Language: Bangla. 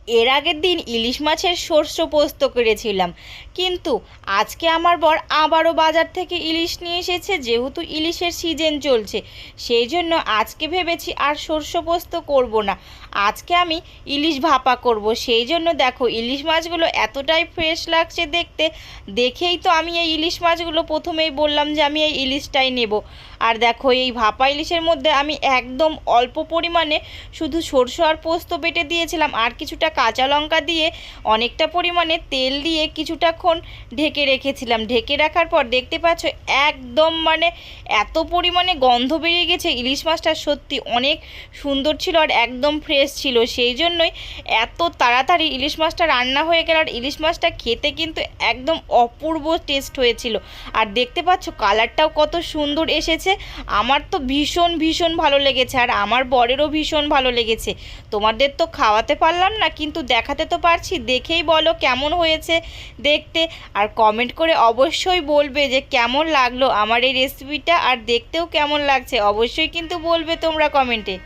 এর আগের দিন ইলিশ মাছের সর্ষে পোস্ত করেছিলাম, কিন্তু আজকে আমার বর আবারও বাজার থেকে ইলিশ নিয়ে এসেছে। যেহেতু ইলিশের সিজন চলছে, সেই জন্য আজকে ভেবেছি আর সর্ষে পোস্ত করব না, আজকে আমি ইলিশ ভাপা করব। সেই জন্য দেখো ইলিশ মাছগুলো এতটাই ফ্রেশ লাগছে দেখতে, দেখেই তো আমি এই ইলিশ মাছগুলো প্রথমেই বললাম যে আমি এই ইলিশটাই নেব। আর দেখো এই ভাপা ইলিশের মধ্যে আমি একদম অল্প পরিমাণে শুধু সরষে আর পোস্ত বেটে দিয়েছিলাম, আর কিছুটা কাঁচা লঙ্কা দিয়ে অনেকটা পরিমাণে তেল দিয়ে কিছুটাক্ষণ ঢেকে রেখেছিলাম। ঢেকে রাখার পর দেখতে পাচ্ছ একদম এত পরিমাণে গন্ধ বেরিয়ে গেছে। ইলিশ মাছটা সত্যি অনেক সুন্দর ছিল আর একদম ফ্রেশ ছিল, সেই জন্যই এত তাড়াতাড়ি ইলিশ মাছটা রান্না হয়ে গেল। আর ইলিশ মাছটা খেতে কিন্তু একদম অপূর্ব টেস্ট হয়েছিল। আর দেখতে পাচ্ছ কালারটাও কত সুন্দর এসেছে। আমার তো ভীষণ ভীষণ ভালো লেগেছে, আর আমার বরেরও ভীষণ ভালো লেগেছে। তোমাদের তো খাওয়াতে পারলাম না, কিন্তু দেখাতে তো পারছি। দেখেই বলো কেমন হয়েছে দেখতে, আর কমেন্ট করে অবশ্যই বলবে যে কেমন লাগলো আমার এই রেসিপিটা, আর দেখতেও কেমন লাগছে অবশ্যই কিন্তু বলবে তোমরা কমেন্টে।